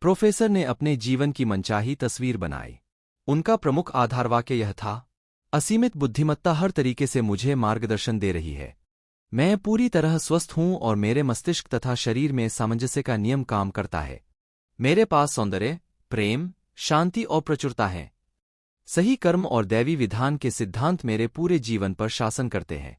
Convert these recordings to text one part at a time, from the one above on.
Professor ने अपने जीवन की मनचाही तस्वीर बनाई। उनका प्रमुख आधारवाक्य यह था, असीमित बुद्धिमत्ता हर तरीके से मुझे मार्गदर्शन दे रही है। मैं पूरी तरह स्वस्थ हूं और मेरे मस्तिष्क तथा शरीर में सामंजस्य का नियम काम करता है। मेरे पास सौंदर्य, प्रेम, शांति और प्रचुरता है। सही कर्म और दैवी विधान के सिद्धांत मेरे पूरे जीवन पर शासन करते हैं।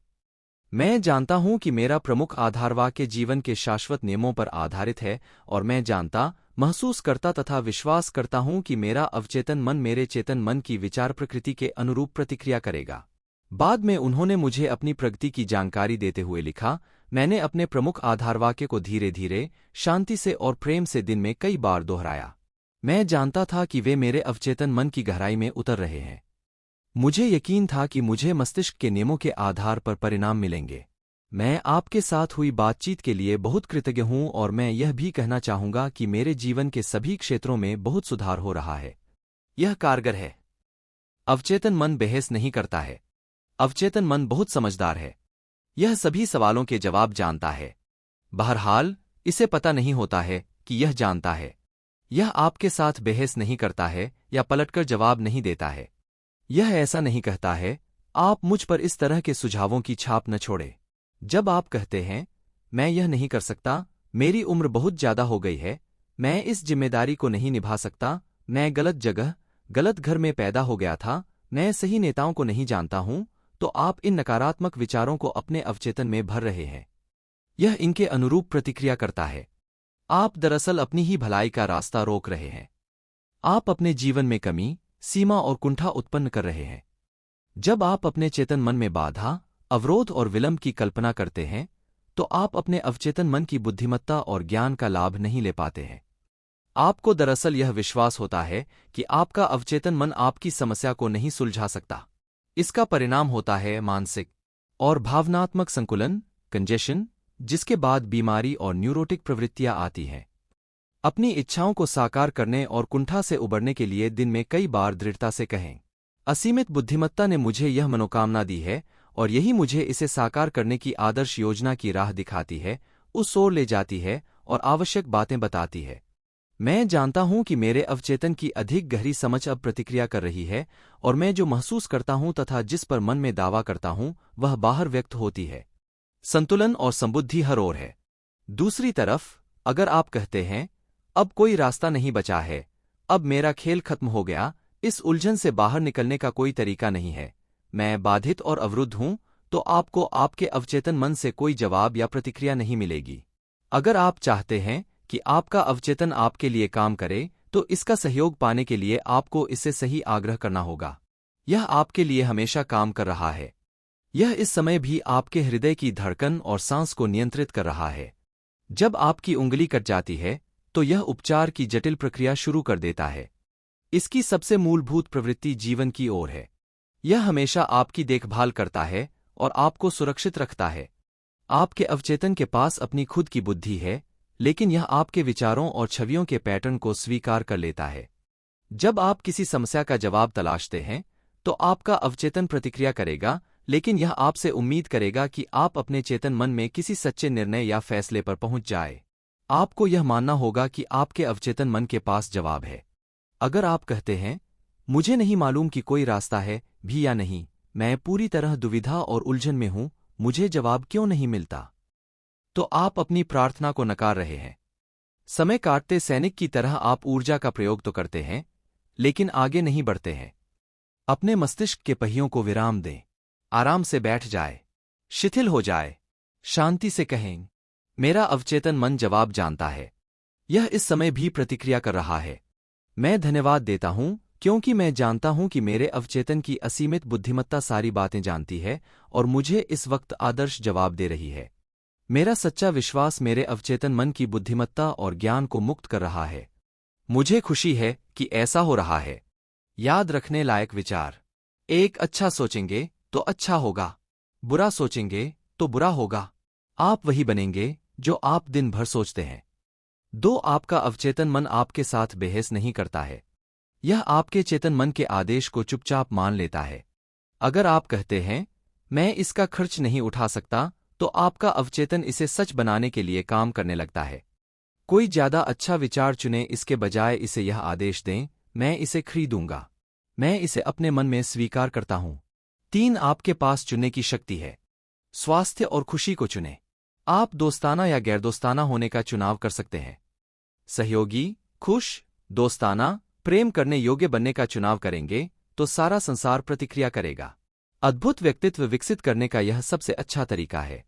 मैं जानता हूं कि मेरा प्रमुख आधारवाक्य जीवन के शाश्वत नियमों पर आधारित है और मैं जानता, महसूस करता तथा विश्वास करता हूं कि मेरा अवचेतन मन मेरे चेतन मन की विचार प्रकृति के अनुरूप प्रतिक्रिया करेगा। बाद में उन्होंने मुझे अपनी प्रगति की जानकारी देते हुए लिखा, मैंने अपने प्रमुख आधारवाक्य को धीरे धीरे, शांति से और प्रेम से दिन में कई बार दोहराया। मैं जानता था कि वे मेरे अवचेतन मन की गहराई में उतर रहे हैं। मुझे यकीन था कि मुझे मस्तिष्क के नियमों के आधार पर परिणाम मिलेंगे। मैं आपके साथ हुई बातचीत के लिए बहुत कृतज्ञ हूं और मैं यह भी कहना चाहूंगा कि मेरे जीवन के सभी क्षेत्रों में बहुत सुधार हो रहा है। यह कारगर है। अवचेतन मन बहस नहीं करता है। अवचेतन मन बहुत समझदार है। यह सभी सवालों के जवाब जानता है। बहरहाल, इसे पता नहीं होता है कि यह जानता है। यह आपके साथ बहस नहीं करता है या पलटकर जवाब नहीं देता है। यह ऐसा नहीं कहता है, आप मुझ पर इस तरह के सुझावों की छाप न छोड़े। जब आप कहते हैं, मैं यह नहीं कर सकता, मेरी उम्र बहुत ज्यादा हो गई है, मैं इस जिम्मेदारी को नहीं निभा सकता, मैं गलत जगह, गलत घर में पैदा हो गया था, मैं सही नेताओं को नहीं जानता हूं, तो आप इन नकारात्मक विचारों को अपने अवचेतन में भर रहे हैं। यह इनके अनुरूप प्रतिक्रिया करता है। आप दरअसल अपनी ही भलाई का रास्ता रोक रहे हैं। आप अपने जीवन में कमी, सीमा और कुंठा उत्पन्न कर रहे हैं। जब आप अपने चेतन मन में बाधा, अवरोध और विलंब की कल्पना करते हैं, तो आप अपने अवचेतन मन की बुद्धिमत्ता और ज्ञान का लाभ नहीं ले पाते हैं। आपको दरअसल यह विश्वास होता है कि आपका अवचेतन मन आपकी समस्या को नहीं सुलझा सकता। इसका परिणाम होता है मानसिक और भावनात्मक संकुलन, कंजेशन, जिसके बाद बीमारी और न्यूरोटिक प्रवृत्तियां आती हैं। अपनी इच्छाओं को साकार करने और कुंठा से उबरने के लिए दिन में कई बार दृढ़ता से कहें, असीमित बुद्धिमत्ता ने मुझे यह मनोकामना दी है और यही मुझे इसे साकार करने की आदर्श योजना की राह दिखाती है, उस ओर ले जाती है और आवश्यक बातें बताती है। मैं जानता हूं कि मेरे अवचेतन की अधिक गहरी समझ अब प्रतिक्रिया कर रही है और मैं जो महसूस करता हूं तथा जिस पर मन में दावा करता हूं, वह बाहर व्यक्त होती है। संतुलन और संबुद्धि हर ओर है। दूसरी तरफ, अगर आप कहते हैं, अब कोई रास्ता नहीं बचा है, अब मेरा खेल खत्म हो गया, इस उलझन से बाहर निकलने का कोई तरीका नहीं है, मैं बाधित और अवरुद्ध हूं, तो आपको आपके अवचेतन मन से कोई जवाब या प्रतिक्रिया नहीं मिलेगी। अगर आप चाहते हैं कि आपका अवचेतन आपके लिए काम करे, तो इसका सहयोग पाने के लिए आपको इससे सही आग्रह करना होगा। यह आपके लिए हमेशा काम कर रहा है। यह इस समय भी आपके हृदय की धड़कन और सांस को नियंत्रित कर रहा है। जब आपकी उंगली कट जाती है, तो यह उपचार की जटिल प्रक्रिया शुरू कर देता है। इसकी सबसे मूलभूत प्रवृत्ति जीवन की ओर है। यह हमेशा आपकी देखभाल करता है और आपको सुरक्षित रखता है। आपके अवचेतन के पास अपनी खुद की बुद्धि है, लेकिन यह आपके विचारों और छवियों के पैटर्न को स्वीकार कर लेता है। जब आप किसी समस्या का जवाब तलाशते हैं, तो आपका अवचेतन प्रतिक्रिया करेगा, लेकिन यह आपसे उम्मीद करेगा कि आप अपने चेतन मन में किसी सच्चे निर्णय या फैसले पर पहुंच जाए। आपको यह मानना होगा कि आपके अवचेतन मन के पास जवाब है। अगर आप कहते हैं, मुझे नहीं मालूम कि कोई रास्ता है भी या नहीं, मैं पूरी तरह दुविधा और उलझन में हूं, मुझे जवाब क्यों नहीं मिलता, तो आप अपनी प्रार्थना को नकार रहे हैं। समय काटते सैनिक की तरह आप ऊर्जा का प्रयोग तो करते हैं, लेकिन आगे नहीं बढ़ते हैं। अपने मस्तिष्क के पहियों को विराम दें। आराम से बैठ जाए, शिथिल हो जाए, शांति से कहें, मेरा अवचेतन मन जवाब जानता है। यह इस समय भी प्रतिक्रिया कर रहा है। मैं धन्यवाद देता हूं, क्योंकि मैं जानता हूं कि मेरे अवचेतन की असीमित बुद्धिमत्ता सारी बातें जानती है और मुझे इस वक्त आदर्श जवाब दे रही है। मेरा सच्चा विश्वास मेरे अवचेतन मन की बुद्धिमत्ता और ज्ञान को मुक्त कर रहा है। मुझे खुशी है कि ऐसा हो रहा है। याद रखने लायक विचार। एक अच्छा सोचेंगे तो अच्छा होगा, बुरा सोचेंगे तो बुरा होगा। आप वही बनेंगे जो आप दिन भर सोचते हैं। 2 आपका अवचेतन मन आपके साथ बहस नहीं करता है। यह आपके चेतन मन के आदेश को चुपचाप मान लेता है। अगर आप कहते हैं, मैं इसका खर्च नहीं उठा सकता, तो आपका अवचेतन इसे सच बनाने के लिए काम करने लगता है। कोई ज्यादा अच्छा विचार चुने इसके बजाय इसे यह आदेश दें, मैं इसे खरीदूंगा। मैं इसे अपने मन में स्वीकार करता हूं। 3 आपके पास चुनने की शक्ति है। स्वास्थ्य और खुशी को चुनें। आप दोस्ताना या गैरदोस्ताना होने का चुनाव कर सकते हैं। सहयोगी, खुश, दोस्ताना, प्रेम करने योग्य बनने का चुनाव करेंगे तो सारा संसार प्रतिक्रिया करेगा। अद्भुत व्यक्तित्व विकसित करने का यह सबसे अच्छा तरीका है।